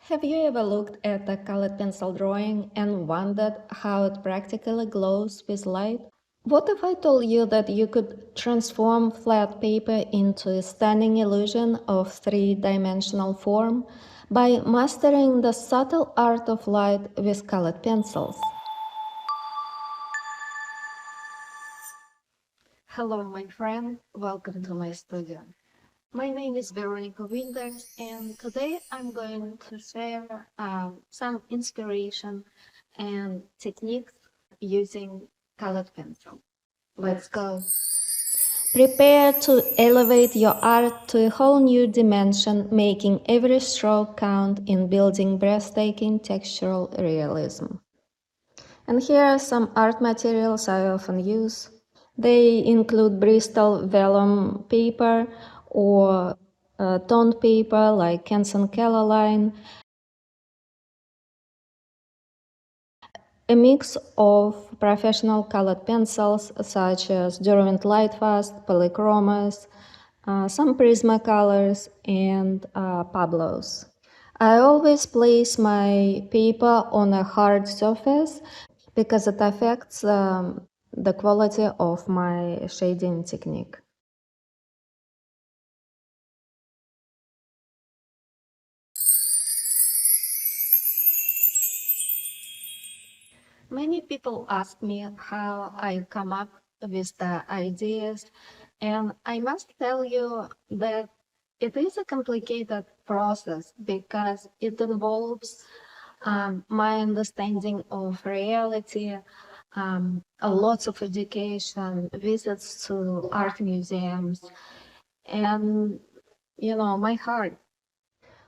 Have you ever looked at a colored pencil drawing and wondered how it practically glows with light? What if I told you that you could transform flat paper into a stunning illusion of three-dimensional form by mastering the subtle art of light with colored pencils? Hello, my friend. Welcome to my studio. My name is Veronica, and today I'm going to share some inspiration and techniques using colored pencil. Let's go. Prepare to elevate your art to a whole new dimension, making every stroke count in building breathtaking textural realism. And here are some art materials I often use. They include Bristol vellum paper or toned paper like Canson Caroline, a mix of professional colored pencils such as Derwent Lightfast, Polychromas, some Prismacolors, and Pablos. I always place my paper on a hard surface because it affects the quality of my shading technique. Many people ask me how I come up with the ideas, and I must tell you that it is a complicated process because it involves my understanding of reality, lots of education, visits to art museums, and my heart.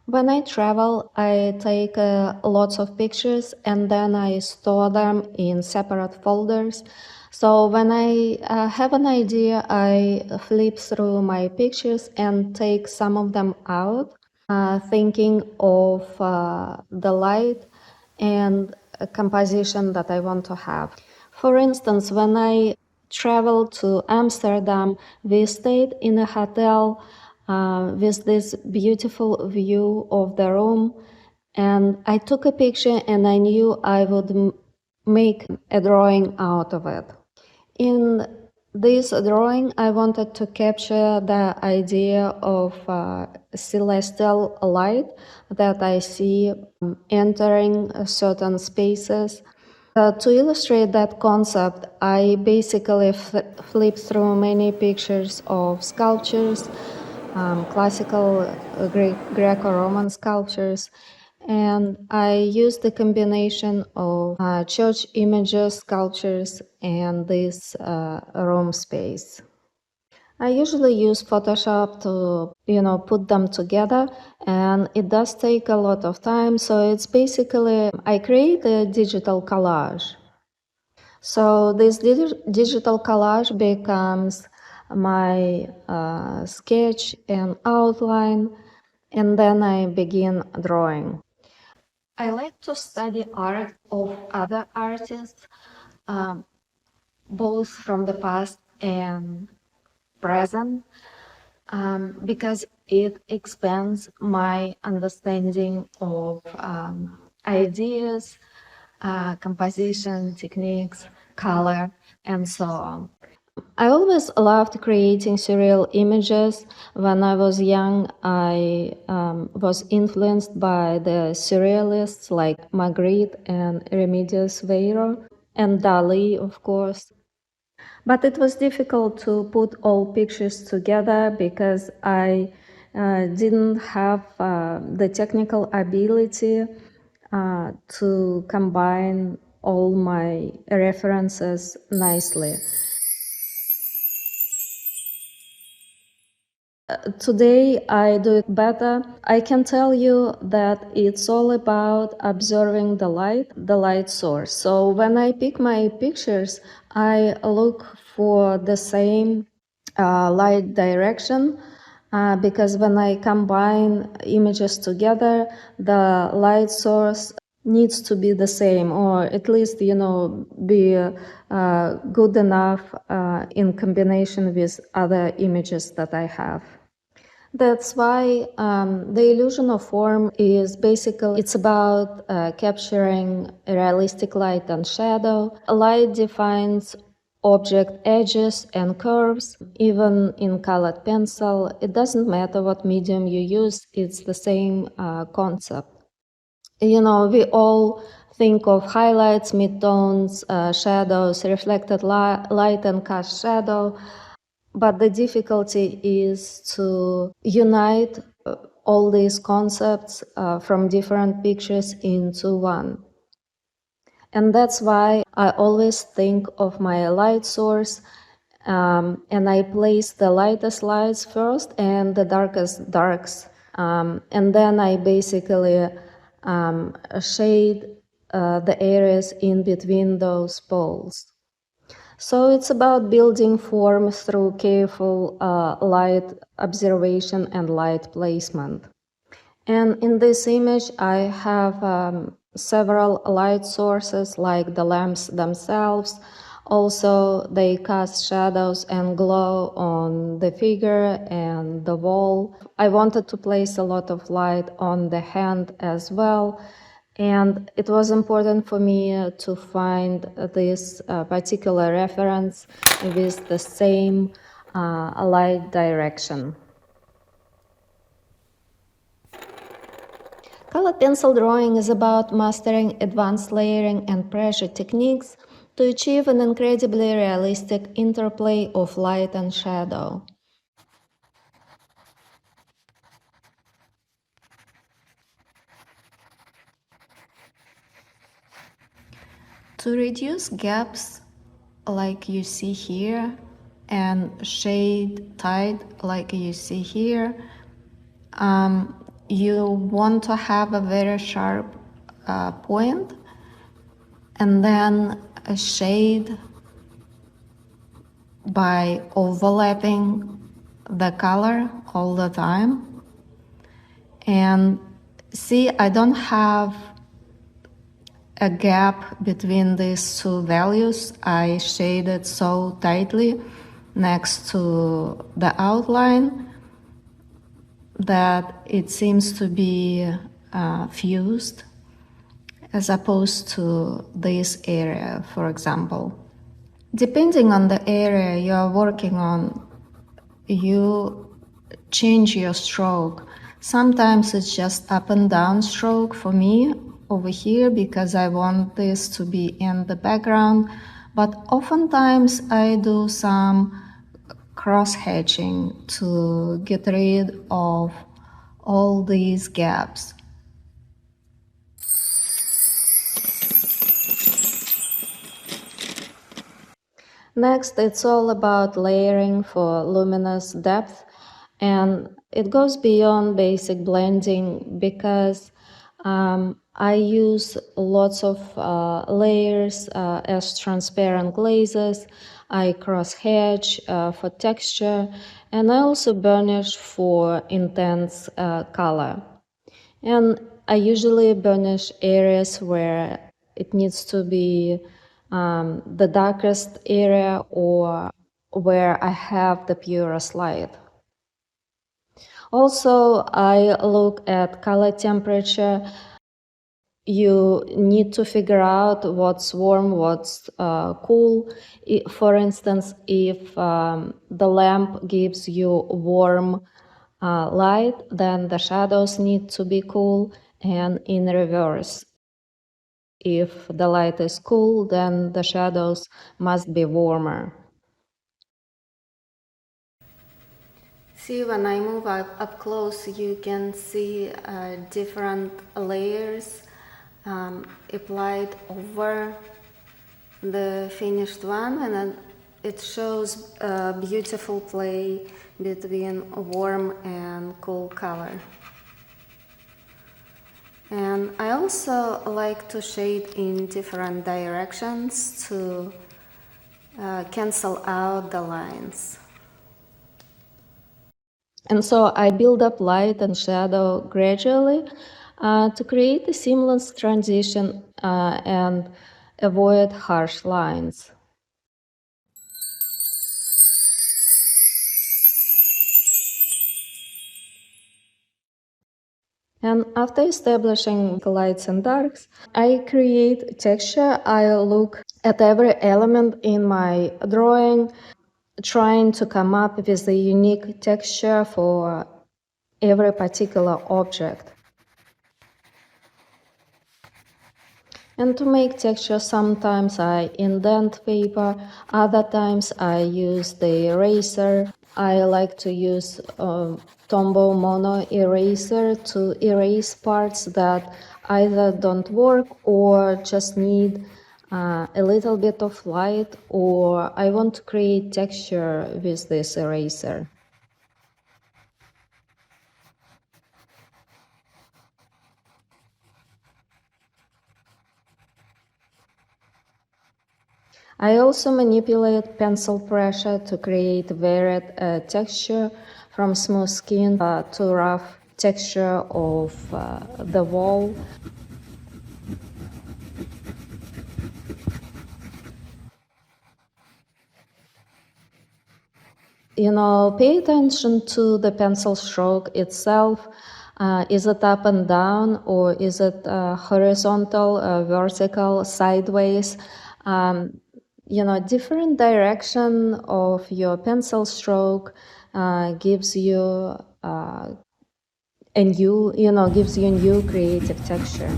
When I travel, I take lots of pictures and then I store them in separate folders. So when I have an idea, I flip through my pictures and take some of them out, thinking of the light and a composition that I want to have. For instance, when I traveled to Amsterdam, we stayed in a hotel with this beautiful view of the room, and I took a picture and I knew I would make a drawing out of it. In this drawing, I wanted to capture the idea of celestial light that I see entering certain spaces. To illustrate that concept, I basically flipped through many pictures of sculptures, classical Greco-Roman sculptures, and I used the combination of church images, sculptures, and this room space. I usually use Photoshop to, put them together, and it does take a lot of time. So it's basically, I create a digital collage. So this digital collage becomes my sketch and outline, and then I begin drawing. I like to study art of other artists, both from the past and present, because it expands my understanding of ideas, composition, techniques, color, and so on. I always loved creating surreal images. When I was young, I was influenced by the surrealists like Magritte and Remedios Vieiro, and Dali, of course. But it was difficult to put all pictures together because I didn't have the technical ability to combine all my references nicely. Today I do it better. I can tell you that it's all about observing the light source. So when I pick my pictures, I look for the same light direction because when I combine images together, the light source needs to be the same, or at least be good enough in combination with other images that I have. That's why the illusion of form is basically, it's about capturing realistic light and shadow. Light defines object edges and curves, even in colored pencil. It doesn't matter what medium you use, it's the same concept. You know, we all think of highlights, midtones, shadows, reflected light and cast shadow. But the difficulty is to unite all these concepts from different pictures into one. And that's why I always think of my light source, and I place the lightest lights first and the darkest darks. And then I basically shade the areas in between those poles. So it's about building form through careful light observation and light placement. And in this image, I have several light sources like the lamps themselves. Also, they cast shadows and glow on the figure and the wall. I wanted to place a lot of light on the hand as well. And it was important for me to find this particular reference with the same light direction. Color pencil drawing is about mastering advanced layering and pressure techniques to achieve an incredibly realistic interplay of light and shadow. To reduce gaps like you see here and shade tight like you see here, you want to have a very sharp point and then a shade by overlapping the color all the time. And see, I don't have a gap between these two values. I shaded so tightly next to the outline that it seems to be fused, as opposed to this area, for example. Depending on the area you are working on, you change your stroke. Sometimes it's just up and down stroke for me over here because I want this to be in the background, but oftentimes I do some cross hatching to get rid of all these gaps. Next, it's all about layering for luminous depth, and it goes beyond basic blending because I use lots of layers as transparent glazes. I cross hatch for texture, and I also burnish for intense color. And I usually burnish areas where it needs to be the darkest area or where I have the purest light. Also, I look at color temperature. You need to figure out what's warm, what's cool. For instance, if the lamp gives you warm light, then the shadows need to be cool, and in reverse. If the light is cool, then the shadows must be warmer. See, when I move up close, you can see different layers applied over the finished one, and then it shows a beautiful play between warm and cool color. And I also like to shade in different directions to cancel out the lines. And so I build up light and shadow gradually to create a seamless transition and avoid harsh lines. And after establishing lights and darks, I create texture. I look at every element in my drawing, trying to come up with a unique texture for every particular object. And to make texture, sometimes I indent paper, other times I use the eraser. I like to use Tombow mono eraser to erase parts that either don't work or just need a little bit of light, or I want to create texture with this eraser. I also manipulate pencil pressure to create varied texture, from smooth skin to rough texture of the wall. Pay attention to the pencil stroke itself. Is it up and down, or is it horizontal, vertical, sideways? Different direction of your pencil stroke gives you new creative texture.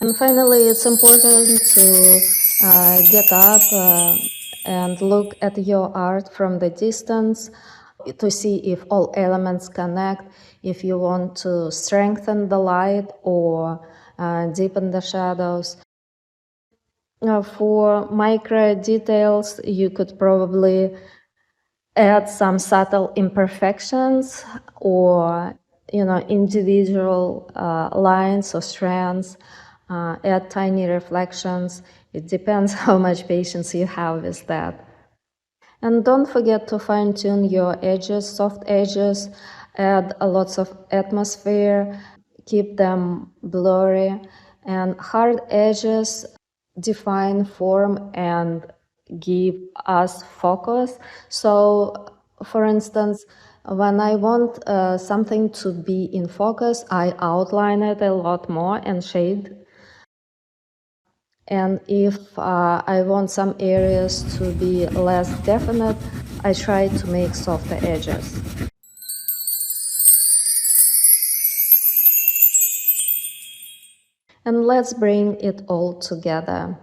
And finally, it's important to get up and look at your art from the distance to see if all elements connect, if you want to strengthen the light or deepen the shadows. For micro details, you could probably add some subtle imperfections or individual lines or strands, add tiny reflections. It depends how much patience you have with that. And don't forget to fine-tune your edges, soft edges, add lots of atmosphere, keep them blurry, and hard edges define form and give us focus. So, for instance, when I want something to be in focus, I outline it a lot more and shade. And if I want some areas to be less definite, I try to make softer edges. And let's bring it all together.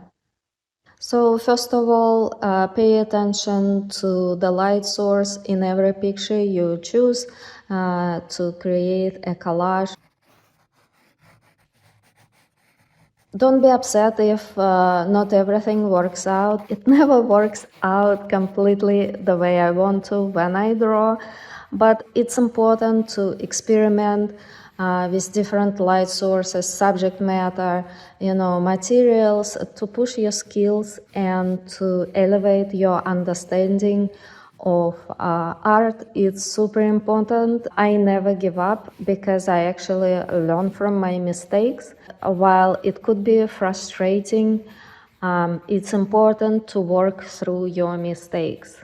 So first of all, pay attention to the light source in every picture you choose to create a collage. Don't be upset if not everything works out. It never works out completely the way I want to when I draw, but it's important to experiment with different light sources, subject matter, materials, to push your skills and to elevate your understanding of art. It's super important. I never give up because I actually learn from my mistakes. While it could be frustrating, it's important to work through your mistakes.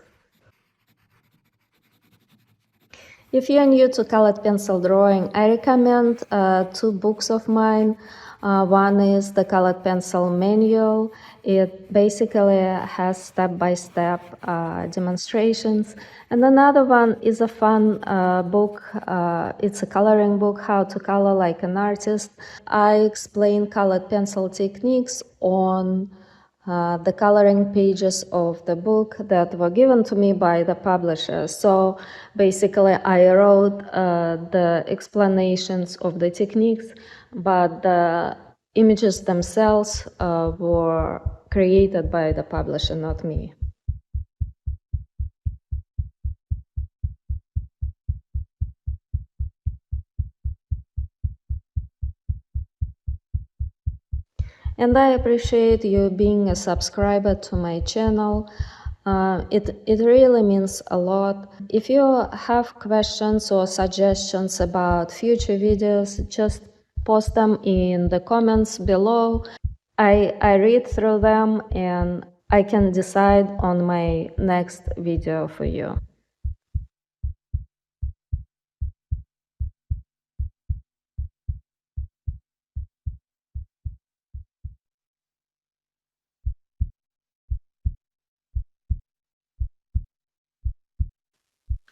If you're new to colored pencil drawing, I recommend two books of mine. One is the Colored Pencil Manual. It basically has step-by-step demonstrations. And another one is a fun book. It's a coloring book, How to Color Like an Artist. I explain colored pencil techniques on the coloring pages of the book that were given to me by the publisher. So basically I wrote the explanations of the techniques, but the images themselves were created by the publisher, not me. And I appreciate you being a subscriber to my channel. It really means a lot. If you have questions or suggestions about future videos, just post them in the comments below. I read through them and I can decide on my next video for you.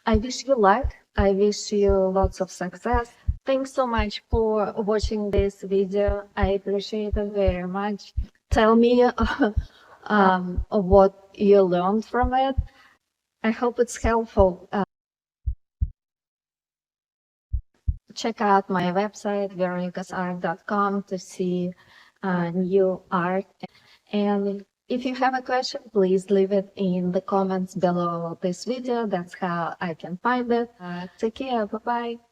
I wish you luck. I wish you lots of success. Thanks so much for watching this video. I appreciate it very much. Tell me what you learned from it. I hope it's helpful. Check out my website, veronicasart.com, to see new art. And if you have a question, please leave it in the comments below this video. That's how I can find it. Take care. Bye-bye.